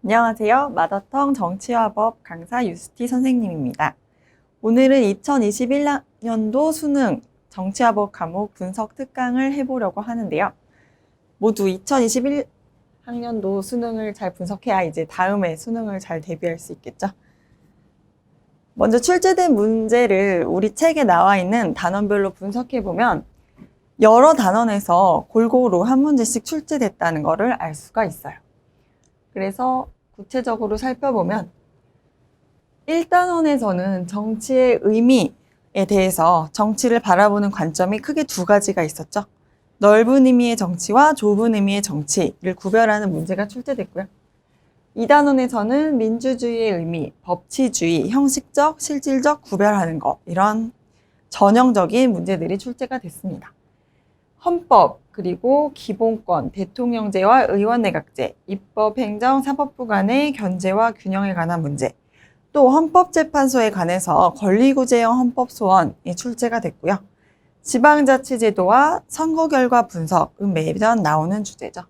안녕하세요. 마더텅 정치화법 강사 유스티 선생님입니다. 오늘은 2021년도 수능 정치화법 과목 분석 특강을 해보려고 하는데요. 모두 2021학년도 수능을 잘 분석해야 이제 다음에 수능을 잘 대비할 수 있겠죠. 먼저 출제된 문제를 우리 책에 나와 있는 단원별로 분석해보면 여러 단원에서 골고루 한 문제씩 출제됐다는 것을 알 수가 있어요. 그래서 구체적으로 살펴보면 1단원에서는 정치의 의미에 대해서 정치를 바라보는 관점이 크게 두 가지가 있었죠. 넓은 의미의 정치와 좁은 의미의 정치를 구별하는 문제가 출제됐고요. 2단원에서는 민주주의의 의미, 법치주의, 형식적, 실질적 구별하는 것, 이런 전형적인 문제들이 출제가 됐습니다. 헌법, 그리고 기본권, 대통령제와 의원내각제, 입법, 행정, 사법부 간의 견제와 균형에 관한 문제, 또 헌법재판소에 관해서 권리구제형 헌법소원이 출제가 됐고요. 지방자치제도와 선거 결과 분석은 매년 나오는 주제죠.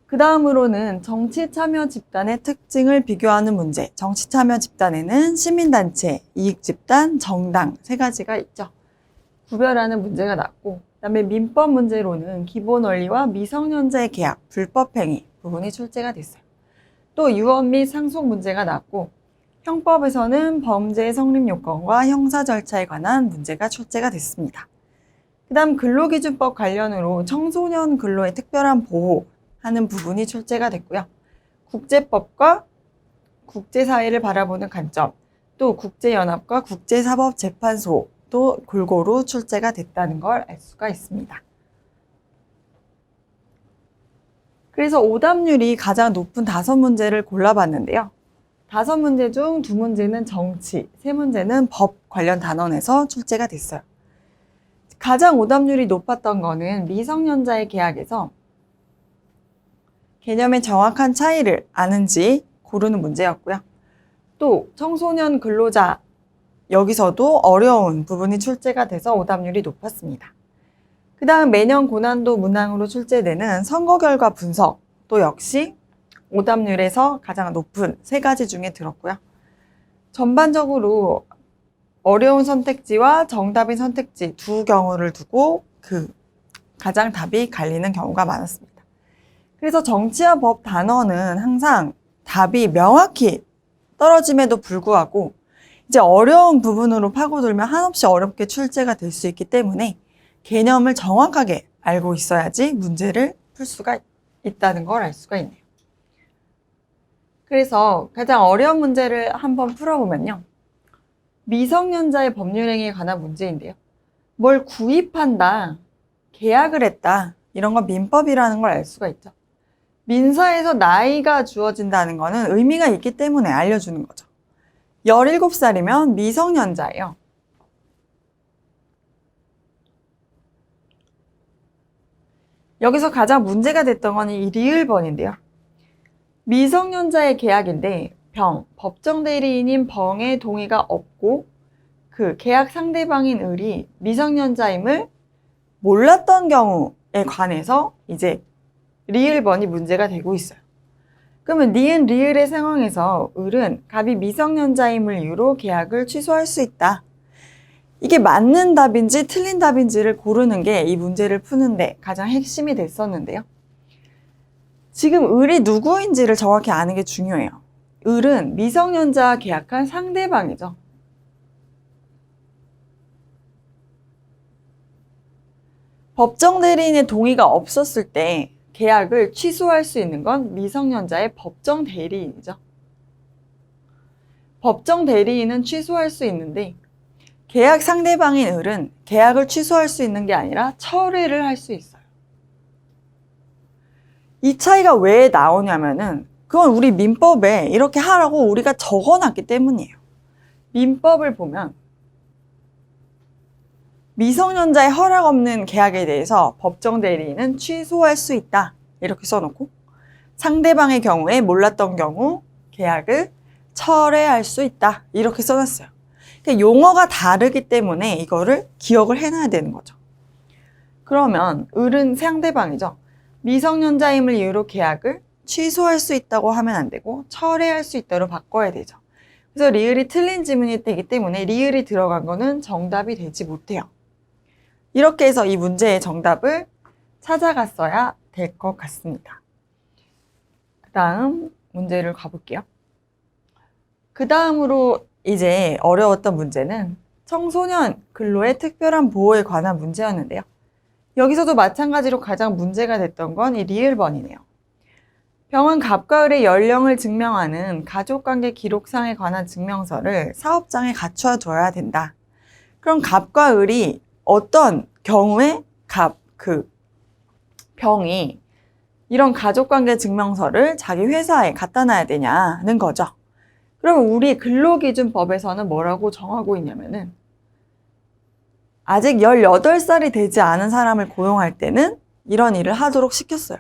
그 다음으로는 정치참여 집단의 특징을 비교하는 문제. 정치참여 집단에는 시민단체, 이익집단, 정당 세 가지가 있죠. 구별하는 문제가 났고, 그 다음에 민법 문제로는 기본 원리와 미성년자의 계약, 불법행위 부분이 출제가 됐어요. 또 유언 및 상속 문제가 났고, 형법에서는 범죄 성립 요건과 형사 절차에 관한 문제가 출제가 됐습니다. 그 다음 근로기준법 관련으로 청소년 근로의 특별한 보호하는 부분이 출제가 됐고요. 국제법과 국제사회를 바라보는 관점, 또 국제연합과 국제사법재판소 또 골고루 출제가 됐다는 걸 알 수가 있습니다. 그래서 오답률이 가장 높은 5문제를 골라봤는데요. 5문제 중 2문제는 정치, 3문제는 법 관련 단원에서 출제가 됐어요. 가장 오답률이 높았던 거는 미성년자의 계약에서 개념의 정확한 차이를 아는지 고르는 문제였고요. 또 청소년 근로자, 여기서도 어려운 부분이 출제가 돼서 오답률이 높았습니다. 그 다음 매년 고난도 문항으로 출제되는 선거 결과 분석도 역시 오답률에서 가장 높은 3가지 중에 들었고요. 전반적으로 어려운 선택지와 정답인 선택지 두 경우를 두고 가장 답이 갈리는 경우가 많았습니다. 그래서 정치와 법 단원은 항상 답이 명확히 떨어짐에도 불구하고 이제 어려운 부분으로 파고들면 한없이 어렵게 출제가 될 수 있기 때문에 개념을 정확하게 알고 있어야지 문제를 풀 수가 있다는 걸 알 수가 있네요. 그래서 가장 어려운 문제를 한번 풀어보면요. 미성년자의 법률행위에 관한 문제인데요. 뭘 구입한다, 계약을 했다, 이런 건 민법이라는 걸 알 수가 있죠. 민사에서 나이가 주어진다는 거는 의미가 있기 때문에 알려주는 거죠. 17살이면 미성년자예요. 여기서 가장 문제가 됐던 건 이 리을번인데요. 미성년자의 계약인데 법정 대리인인 병의 동의가 없고 그 계약 상대방인 을이 미성년자임을 몰랐던 경우에 관해서 이제 리을번이 문제가 되고 있어요. 그러면 니은 리을의 상황에서 을은 갑이 미성년자임을 이유로 계약을 취소할 수 있다. 이게 맞는 답인지 틀린 답인지를 고르는 게 이 문제를 푸는데 가장 핵심이 됐었는데요. 지금 을이 누구인지를 정확히 아는 게 중요해요. 을은 미성년자와 계약한 상대방이죠. 법정 대리인의 동의가 없었을 때 계약을 취소할 수 있는 건 미성년자의 법정 대리인이죠. 법정 대리인은 취소할 수 있는데 계약 상대방인 을은 계약을 취소할 수 있는 게 아니라 철회를 할 수 있어요. 이 차이가 왜 나오냐면은 그건 우리 민법에 이렇게 하라고 우리가 적어놨기 때문이에요. 민법을 보면 미성년자의 허락 없는 계약에 대해서 법정 대리인은 취소할 수 있다. 이렇게 써놓고 상대방의 경우에 몰랐던 경우 계약을 철회할 수 있다. 이렇게 써놨어요. 그러니까 용어가 다르기 때문에 이거를 기억을 해놔야 되는 거죠. 그러면 을은 상대방이죠. 미성년자임을 이유로 계약을 취소할 수 있다고 하면 안 되고 철회할 수 있다로 바꿔야 되죠. 그래서 리을이 틀린 지문이 되기 때문에 리을이 들어간 거는 정답이 되지 못해요. 이렇게 해서 이 문제의 정답을 찾아갔어야 될 것 같습니다. 그 다음 문제를 가볼게요. 그 다음으로 이제 어려웠던 문제는 청소년 근로의 특별한 보호에 관한 문제였는데요. 여기서도 마찬가지로 가장 문제가 됐던 건 이 리을번이네요. 병원 갑과 을의 연령을 증명하는 가족관계 기록상에 관한 증명서를 사업장에 갖춰둬야 된다. 그럼 갑과 을이 어떤 경우에 병이 이런 가족관계 증명서를 자기 회사에 갖다 놔야 되냐는 거죠. 그러면 우리 근로기준법에서는 뭐라고 정하고 있냐면은 아직 18살이 되지 않은 사람을 고용할 때는 이런 일을 하도록 시켰어요.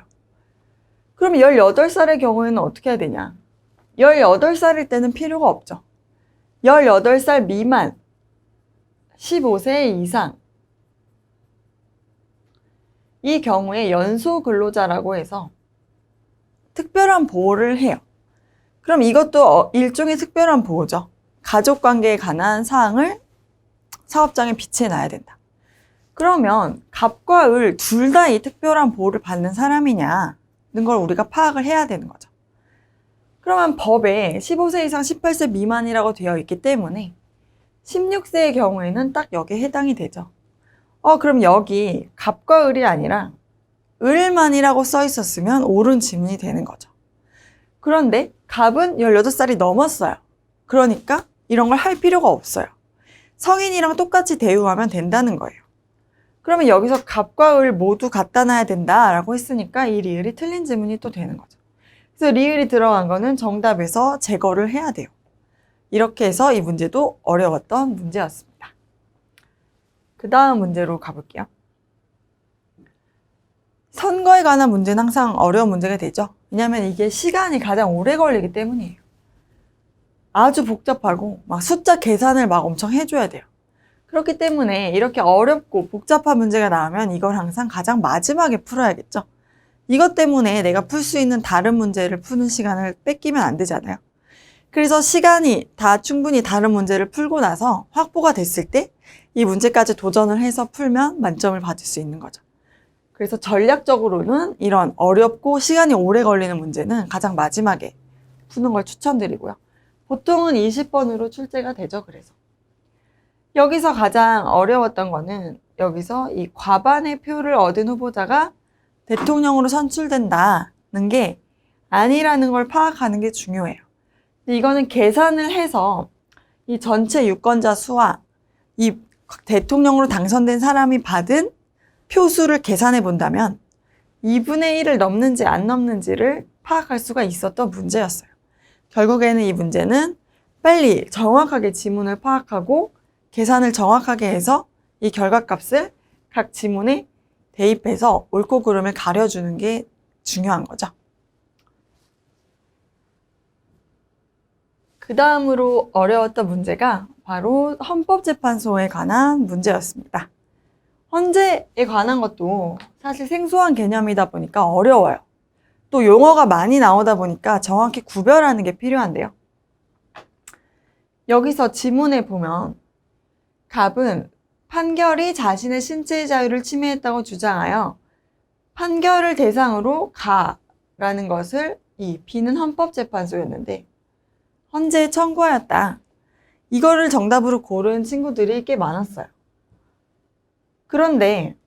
그럼 18살의 경우에는 어떻게 해야 되냐? 18살일 때는 필요가 없죠. 18살 미만, 15세 이상. 이 경우에 연소 근로자라고 해서 특별한 보호를 해요. 그럼 이것도 일종의 특별한 보호죠. 가족관계에 관한 사항을 사업장에 비치해놔야 된다. 그러면 갑과 을 둘 다 이 특별한 보호를 받는 사람이냐는 걸 우리가 파악을 해야 되는 거죠. 그러면 법에 15세 이상 18세 미만이라고 되어 있기 때문에 16세의 경우에는 딱 여기에 해당이 되죠. 그럼 여기 갑과 을이 아니라 을만이라고 써 있었으면 옳은 지문이 되는 거죠. 그런데 갑은 18살이 넘었어요. 그러니까 이런 걸 할 필요가 없어요. 성인이랑 똑같이 대우하면 된다는 거예요. 그러면 여기서 갑과 을 모두 갖다 놔야 된다라고 했으니까 이 리을이 틀린 지문이 또 되는 거죠. 그래서 리을이 들어간 거는 정답에서 제거를 해야 돼요. 이렇게 해서 이 문제도 어려웠던 문제였습니다. 그 다음 문제로 가볼게요. 선거에 관한 문제는 항상 어려운 문제가 되죠. 왜냐하면 이게 시간이 가장 오래 걸리기 때문이에요. 아주 복잡하고 막 숫자 계산을 막 엄청 해줘야 돼요. 그렇기 때문에 이렇게 어렵고 복잡한 문제가 나오면 이걸 항상 가장 마지막에 풀어야겠죠. 이것 때문에 내가 풀 수 있는 다른 문제를 푸는 시간을 뺏기면 안 되잖아요. 그래서 시간이 다 충분히 다른 문제를 풀고 나서 확보가 됐을 때 이 문제까지 도전을 해서 풀면 만점을 받을 수 있는 거죠. 그래서 전략적으로는 이런 어렵고 시간이 오래 걸리는 문제는 가장 마지막에 푸는 걸 추천드리고요. 보통은 20번으로 출제가 되죠. 그래서 여기서 가장 어려웠던 거는 여기서 이 과반의 표를 얻은 후보자가 대통령으로 선출된다는 게 아니라는 걸 파악하는 게 중요해요. 이거는 계산을 해서 이 전체 유권자 수와 이 대통령으로 당선된 사람이 받은 표수를 계산해 본다면 2분의 1을 넘는지 안 넘는지를 파악할 수가 있었던 문제였어요. 결국에는 이 문제는 빨리 정확하게 지문을 파악하고 계산을 정확하게 해서 이 결과값을 각 지문에 대입해서 옳고 그름을 가려주는 게 중요한 거죠. 그 다음으로 어려웠던 문제가 바로 헌법재판소에 관한 문제였습니다. 헌재에 관한 것도 사실 생소한 개념이다 보니까 어려워요. 또 용어가 많이 나오다 보니까 정확히 구별하는 게 필요한데요. 여기서 지문에 보면 갑은 판결이 자신의 신체의 자유를 침해했다고 주장하여 판결을 대상으로 가라는 것을 이 B는 헌법재판소였는데 헌재에 청구하였다. 이거를 정답으로 고른 친구들이 꽤 많았어요. 그런데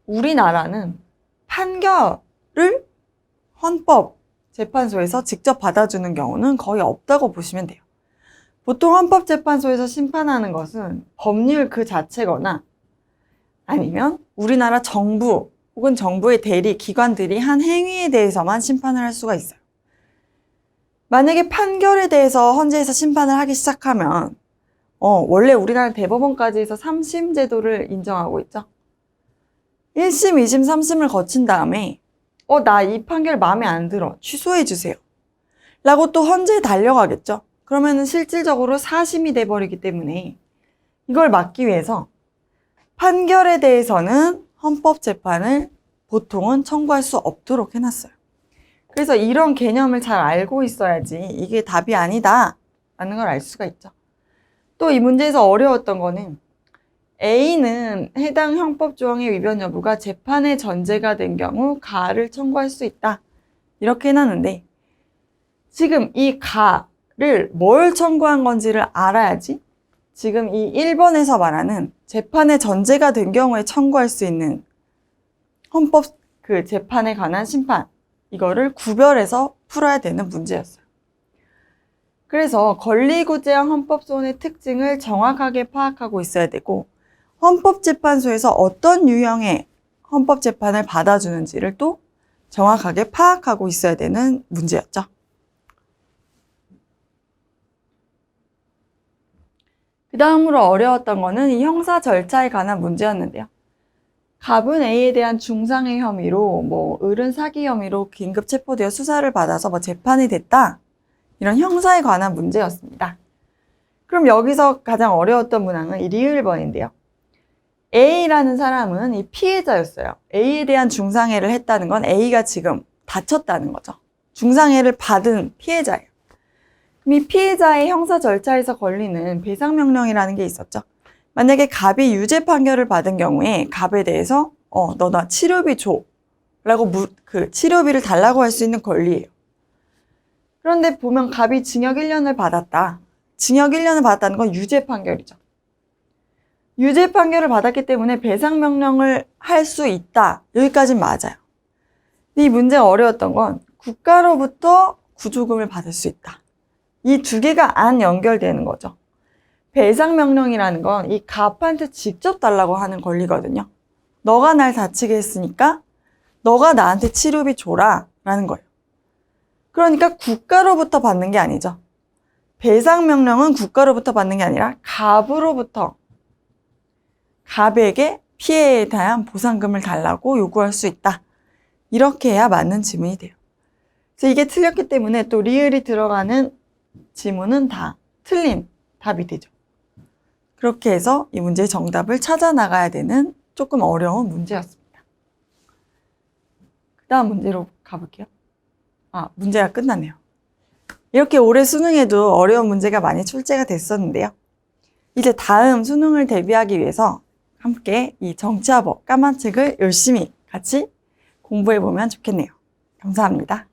우리나라는 판결을 헌법재판소에서 직접 받아주는 경우는 거의 없다고 보시면 돼요. 보통 헌법재판소에서 심판하는 것은 법률 그 자체거나 아니면 우리나라 정부 혹은 정부의 대리 기관들이 한 행위에 대해서만 심판을 할 수가 있어요. 만약에 판결에 대해서 헌재에서 심판을 하기 시작하면 원래 우리나라 대법원까지 해서 3심 제도를 인정하고 있죠. 1심, 2심, 3심을 거친 다음에 나 이 판결 마음에 안 들어. 취소해 주세요. 라고 또 헌재에 달려가겠죠. 그러면은 실질적으로 4심이 돼버리기 때문에 이걸 막기 위해서 판결에 대해서는 헌법재판을 보통은 청구할 수 없도록 해놨어요. 그래서 이런 개념을 잘 알고 있어야지 이게 답이 아니다 라는 걸 알 수가 있죠. 또 이 문제에서 어려웠던 거는 A는 해당 형법 조항의 위반 여부가 재판의 전제가 된 경우 가를 청구할 수 있다. 이렇게 해놨는데 지금 이 가를 뭘 청구한 건지를 알아야지 지금 이 1번에서 말하는 재판의 전제가 된 경우에 청구할 수 있는 헌법 그 재판에 관한 심판 이거를 구별해서 풀어야 되는 문제였어요. 그래서 권리구제형 헌법소원의 특징을 정확하게 파악하고 있어야 되고 헌법재판소에서 어떤 유형의 헌법재판을 받아주는지를 또 정확하게 파악하고 있어야 되는 문제였죠. 그 다음으로 어려웠던 거는 이 형사 절차에 관한 문제였는데요. 갑은 A에 대한 중상해 혐의로 을은 사기 혐의로 긴급 체포되어 수사를 받아서 재판이 됐다. 이런 형사에 관한 문제였습니다. 그럼 여기서 가장 어려웠던 문항은 이 리을번인데요. A라는 사람은 이 피해자였어요. A에 대한 중상해를 했다는 건 A가 지금 다쳤다는 거죠. 중상해를 받은 피해자예요. 이 피해자의 형사 절차에서 걸리는 배상명령이라는 게 있었죠. 만약에 갑이 유죄 판결을 받은 경우에 갑에 대해서 너 나 치료비 줘 라고 그 치료비를 달라고 할 수 있는 권리예요. 그런데 보면 갑이 징역 1년을 받았다. 징역 1년을 받았다는 건 유죄 판결이죠. 유죄 판결을 받았기 때문에 배상명령을 할 수 있다. 여기까지는 맞아요. 이 문제가 어려웠던 건 국가로부터 구조금을 받을 수 있다. 이 두 개가 안 연결되는 거죠. 배상명령이라는 건 이 갑한테 직접 달라고 하는 권리거든요. 너가 날 다치게 했으니까 너가 나한테 치료비 줘라 라는 거예요. 그러니까 국가로부터 받는 게 아니죠. 배상명령은 국가로부터 받는 게 아니라 갑으로부터 갑에게 피해에 대한 보상금을 달라고 요구할 수 있다. 이렇게 해야 맞는 지문이 돼요. 그래서 이게 틀렸기 때문에 또 리을이 들어가는 지문은 다 틀린 답이 되죠. 그렇게 해서 이 문제의 정답을 찾아 나가야 되는 조금 어려운 문제였습니다. 그 다음 문제로 가볼게요. 문제가 끝났네요. 이렇게 올해 수능에도 어려운 문제가 많이 출제가 됐었는데요. 이제 다음 수능을 대비하기 위해서 함께 이 정치화법 까만 책을 열심히 같이 공부해보면 좋겠네요. 감사합니다.